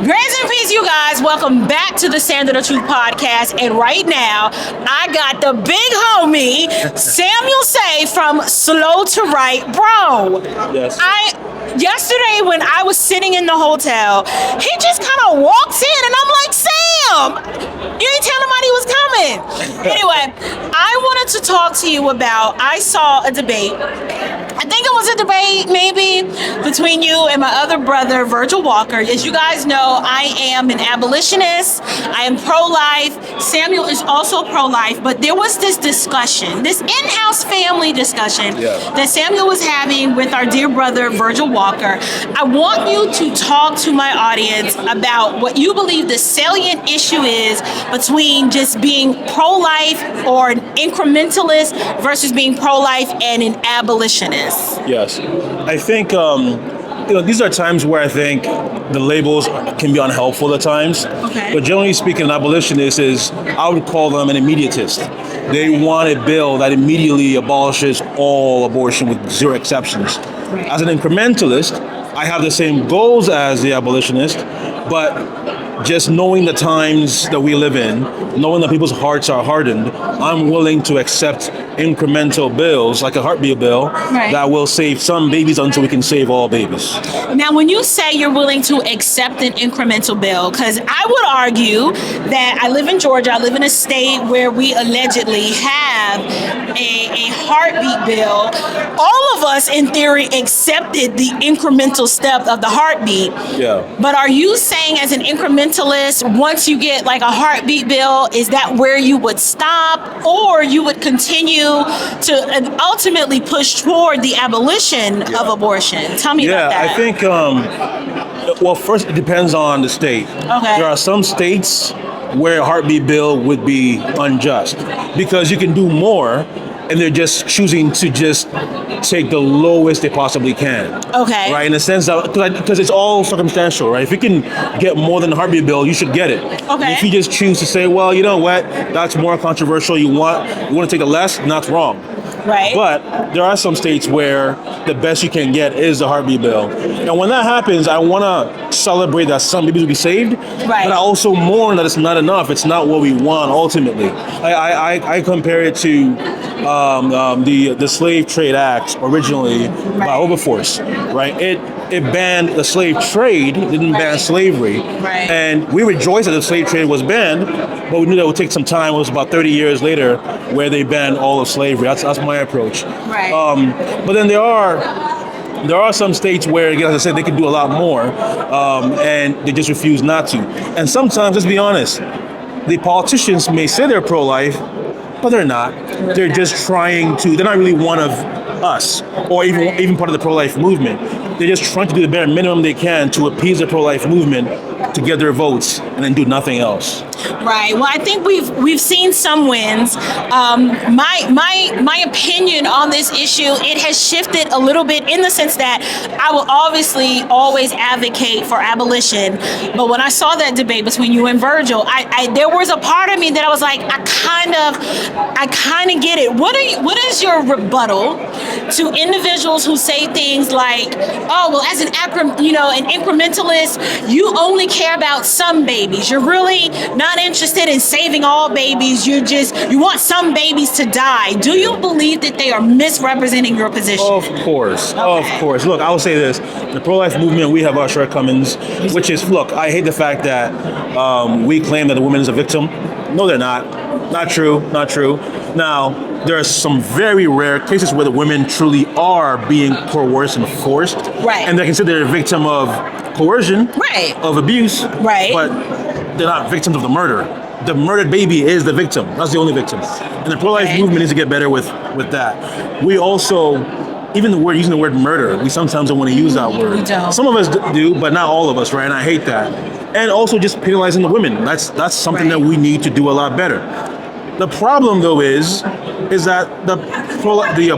Grace and peace, you guys. Welcome back to the Standard of Truth podcast. And right now, I got the big homie, Samuel Sey from Slow to Right. Bro, Yes. Yesterday when I was sitting in the hotel, he just kind of walks in and I'm like, Sam, you ain't telling him he was coming. Anyway, I wanted to talk to you about, I saw a debate. I think it was a debate maybe between you and my other brother, Virgil Walker. As you guys know, I am an abolitionist. I am pro-life. Samuel is also pro-life. But there was this discussion, this in-house family discussion that Samuel was having with our dear brother, Virgil Walker. I want you to talk to my audience about what you believe the salient issue is between just being pro-life or an incrementalist versus being pro-life and an abolitionist. Yes. I think, these are times where I think the labels can be unhelpful at times. Okay. But generally speaking, an abolitionist is, I would call them an immediatist. They want a bill that immediately abolishes all abortion with zero exceptions. Right. As an incrementalist, I have the same goals as the abolitionist, but just knowing the times that we live in, knowing that people's hearts are hardened, I'm willing to accept incremental bills, like a heartbeat bill, that will save some babies until we can save all babies. Now, when you say you're willing to accept an incremental bill, because I would argue that I live in Georgia, I live in a state where we allegedly have a heartbeat bill. All of us, in theory, accepted the incremental step of the heartbeat. Yeah. But are you saying as an incrementalist, once you get like a heartbeat bill, is that where you would stop, or you would continue to ultimately push toward the abolition of abortion? Tell me about that. I think, well, first, it depends on the state. Okay. There are some states where a heartbeat bill would be unjust because you can do more and they're just choosing to just take the lowest they possibly can. Okay. Right, in the sense that, because it's all circumstantial, right? If you can get more than a heartbeat bill, you should get it. Okay. If you just choose to say, well, you know what, that's more controversial, you want to take it less, and that's wrong. Right. But there are some states where the best you can get is the heartbeat bill. And when that happens, I want to celebrate that some babies will be saved. Right. But I also mourn that it's not enough. It's not what we want ultimately. I compare it to the Slave Trade Act originally by Wilberforce, right? It banned the slave trade, it didn't ban slavery. Right. And we rejoiced that the slave trade was banned, but we knew that it would take some time. It was about 30 years later where they banned all of slavery. That's my approach. Right. But then there are some states where, again, as I said, they could do a lot more, and they just refuse not to. And sometimes, let's be honest, the politicians may say they're pro-life, but they're not. They're just trying to, they're not really one of us, or even part of the pro-life movement. They're just trying to do the bare minimum they can to appease the pro-life movement, to get their votes, and then do nothing else. Right. Well, I think we've seen some wins. My opinion on this issue, it has shifted a little bit in the sense that I will obviously always advocate for abolition. But when I saw that debate between you and Virgil, I there was a part of me that I was like, I kind of get it. What is your rebuttal to individuals who say things like, oh, well, as an incrementalist, you only care about some babies. You're really not interested in saving all babies. You want some babies to die. Do you believe that they are misrepresenting your position? Of course. Look, I will say this. The pro-life movement, we have our shortcomings, which is, look, I hate the fact that we claim that the woman is a victim. No, they're not. Not true. Now, there are some very rare cases where the women truly are being coerced and forced. Right. And they're considered a victim of coercion, of abuse. Right. But they're not victims of the murder. The murdered baby is the victim. That's the only victim. And the pro-life movement needs to get better with that. We also, even using the word murder, we sometimes don't want to use that word. We don't. Some of us do, but not all of us, right? And I hate that. And also just penalizing the women. That's something that we need to do a lot better. The problem, though, is that the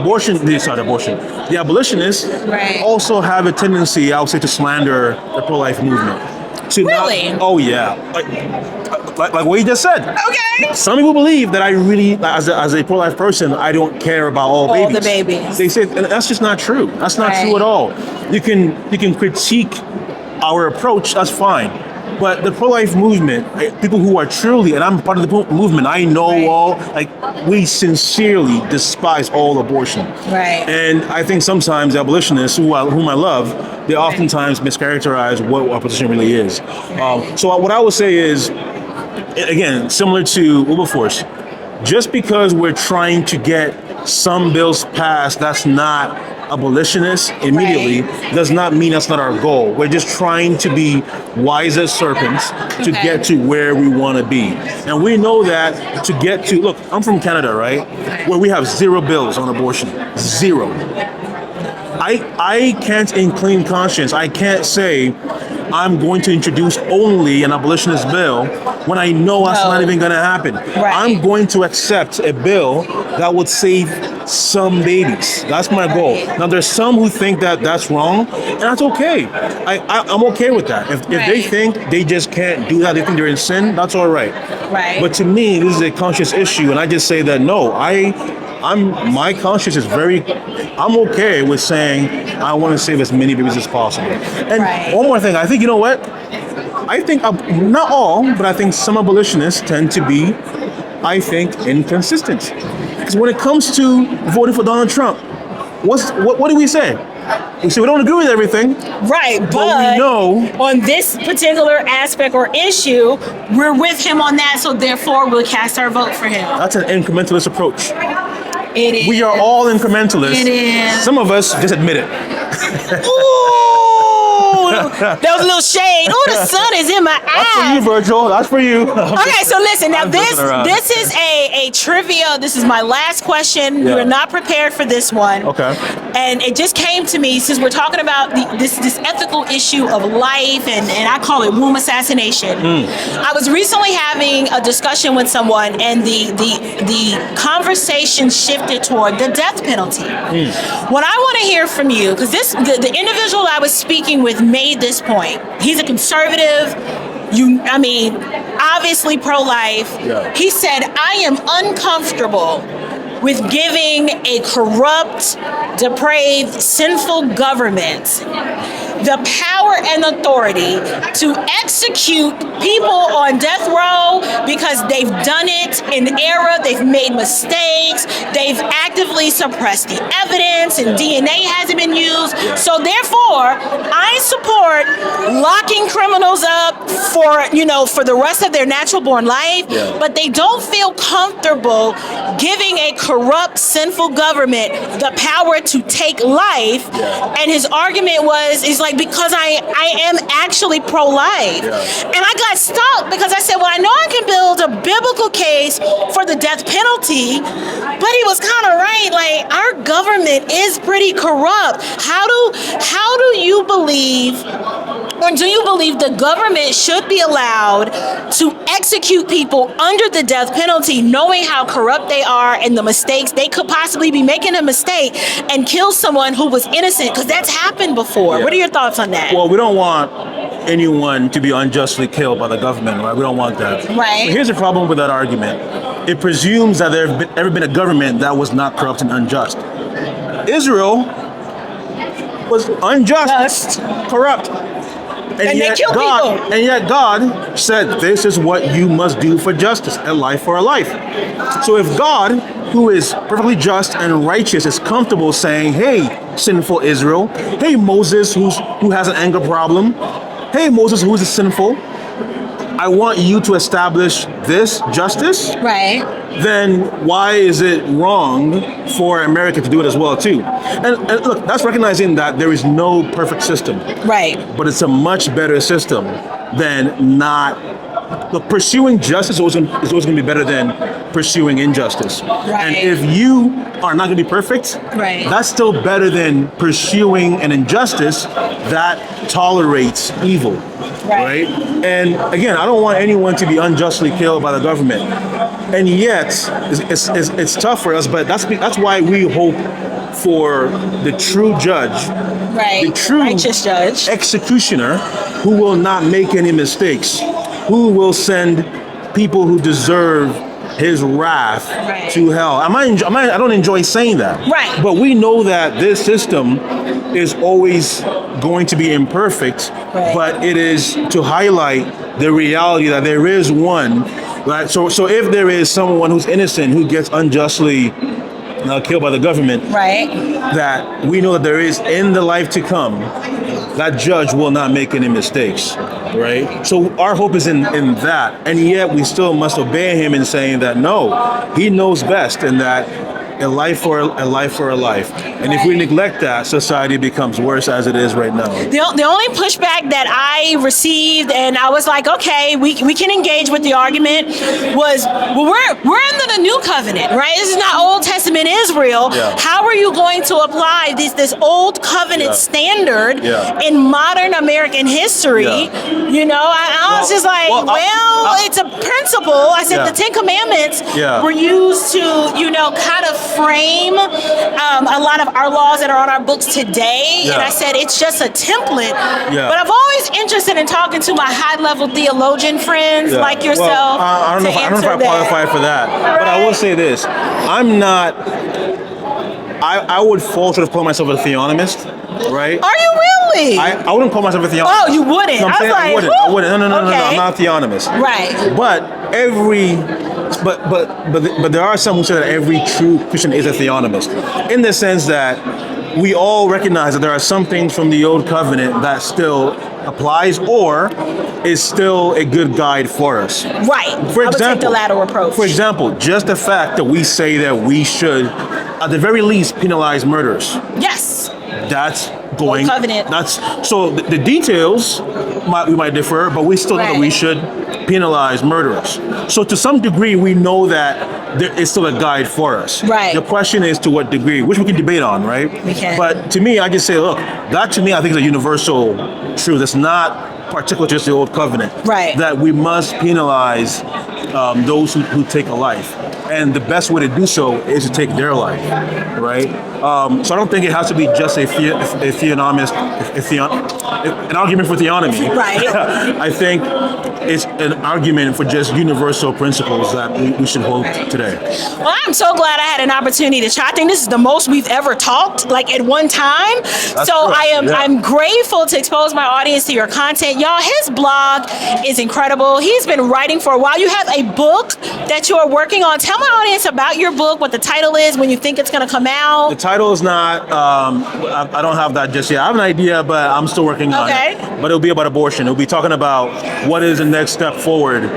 abolitionists also have a tendency, I would say, to slander the pro-life movement. Really? Oh yeah, like what you just said. Okay. Some people believe that I really, as a pro-life person, I don't care about all babies. All the babies. They say, and that's just not true. That's not true at all. You can critique our approach. That's fine. But the pro-life movement, people who are truly, and I'm part of the movement, I know all, like, we sincerely despise all abortion. Right. And I think sometimes abolitionists, whom I love, they oftentimes mischaracterize what our position really is. So what I would say is, again, similar to Wilberforce, just because we're trying to get some bills passed that's not abolitionist immediately does not mean that's not our goal. We're just trying to be wise as serpents to get to where we want to be. And we know that to get to, look, I'm from Canada, right? Where we have 0 bills on abortion. 0. I can't, in clean conscience, I can't say I'm going to introduce only an abolitionist bill when I know that's not even going to happen. Right. I'm going to accept a bill that would save some babies. That's my goal. Now, there's some who think that that's wrong, and that's okay. I'm okay with that. If they think they just can't do that, they think they're in sin, that's all right. Right. But to me, this is a conscious issue, and I just say that no, my conscience is I'm okay with saying I want to save as many babies as possible. And one more thing, I think, you know what? I think, not all, but I think some abolitionists tend to be, I think, inconsistent. Because when it comes to voting for Donald Trump, what do we say? We say we don't agree with everything. Right, but we know on this particular aspect or issue, we're with him on that, so therefore we'll cast our vote for him. That's an incrementalist approach. It is. We are all incrementalists. It is. Some of us just admit it. Ooh, that was a little shade. Ooh, the sun is in my That's for eyes. you, Virgil. That's for you. Okay, so listen. Now I'm this is a trivia. This is my last question. Yeah. We're not prepared for this one. Okay. And it just came to me since we're talking about this ethical issue of life, and I call it womb assassination. I was recently having a discussion with someone, and the conversation shifted toward the death penalty. What I want to hear from you, because the individual I was speaking with made this point. He's a conservative. Obviously pro-life. Yeah. He said, I am uncomfortable with giving a corrupt, depraved, sinful government the power and authority to execute people on death row because they've done it in error, they've made mistakes, they've actively suppressed the evidence, and DNA hasn't been used. So therefore, I support locking criminals up for the rest of their natural born life, but they don't feel comfortable giving a corrupt, sinful government the power to take life. And his argument is like, because I am actually pro-life. And I got stuck because I said, well, I know I can build a biblical case for the death penalty, but he was kind of right. Like, our government is pretty corrupt. How do you believe, or do you believe the government should be allowed to execute people under the death penalty, knowing how corrupt they are and the mistakes they could possibly be making a mistake and kill someone who was innocent? Because that's happened before. What are your thoughts on that? Well, we don't want anyone to be unjustly killed by the government, right? We don't want that. Right. But here's the problem with that argument. It presumes that there have ever been a government that was not corrupt and unjust. Israel was unjust, corrupt. And they killed people. And yet God said, this is what you must do for justice, a life for a life. So if God, who is perfectly just and righteous, is comfortable saying, hey, sinful Israel, hey, Moses, who has an anger problem, hey, Moses, who is sinful, I want you to establish this justice, Right. then why is it wrong for America to do it as well, too? And look, that's recognizing that there is no perfect system. Right. But it's a much better system than not. Look, pursuing justice is always going to be better than pursuing injustice. Right. And if you are not going to be perfect, Right. that's still better than pursuing an injustice that tolerates evil. Right? And again, I don't want anyone to be unjustly killed by the government. And yet, it's tough for us, but that's why we hope for the true judge, Right. the true righteous judge, executioner who will not make any mistakes, who will send people who deserve his wrath Right. to hell. I don't enjoy saying that. Right. But we know that this system is always going to be imperfect, Right. but it is to highlight the reality that there is one. Right? So if there is someone who's innocent who gets unjustly killed by the government, Right. that we know that there is in the life to come, that judge will not make any mistakes, right? So our hope is in that, and yet we still must obey him in saying that no, he knows best, and that a life for a life. And if we Right. neglect that, society becomes worse as it is right now. The only pushback that I received, and I was like, okay, we can engage with the argument, was, well, we're under the new covenant, right? This is not Old Testament Israel. Yeah. How are you going to apply this old covenant standard Yeah. in modern American history? Yeah. You know, I was just like, it's a principle. I said Yeah. the Ten Commandments Yeah. were used to, kind of frame a lot of our laws that are on our books today. Yeah. And I said, it's just a template. Yeah. But I'm always interested in talking to my high-level theologian friends Yeah. like yourself. Well, I don't know if I qualify for that, but I will say this: I'm not. I would fall short of calling myself a theonomist, right? Are you really? I wouldn't call myself a theonomist. Oh, you wouldn't? No, I'm I was saying like, I wouldn't. whew. I wouldn't. No. Okay. I'm not a theonomist. Right. But there are some who say that every true Christian is a theonomist, in the sense that we all recognize that there are some things from the old covenant that still applies or is still a good guide for us. Right. For I would take the example, latter approach. For example, just the fact that we say that we should, at the very least, penalize murders. Yes. That's going. Covenant. That's so. The details we might differ, but we still know that we Right. should penalize murderers. So to some degree, we know that there is still a guide for us. Right. The question is to what degree, which we can debate on, right? We can. But to me, I just say, look, that to me, I think is a universal truth. It's not particular to just the old covenant. Right. That we must penalize those who take a life. And the best way to do so is to take their life, right? So I don't think it has to be just an argument for theonomy. Right. I think it's an argument for just universal principles that we should hold today. Well, I'm so glad I had an opportunity to chat. I think this is the most we've ever talked, like at one time. That's so correct. I'm grateful to expose my audience to your content. Y'all, his blog is incredible. He's been writing for a while. You have a book that you are working on. Tell my audience about your book, what the title is, when you think it's going to come out. The title is not, I don't have that just yet. I have an idea, but I'm still working on it. But it'll be about abortion. It'll be talking about what is the next step forward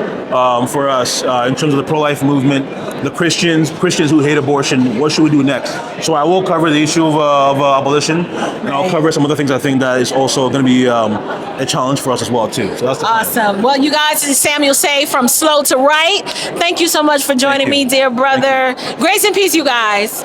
for us in terms of the pro-life movement, the Christians who hate abortion. What should we do next? So I will cover the issue of abolition, and I'll cover some other things I think that is also going to be a challenge for us as well, too. So that's the plan. Awesome. Well, you guys, this is Samuel Sey from Slow to Right. Thank you so much for joining me, dear brother. Grace and peace, you guys.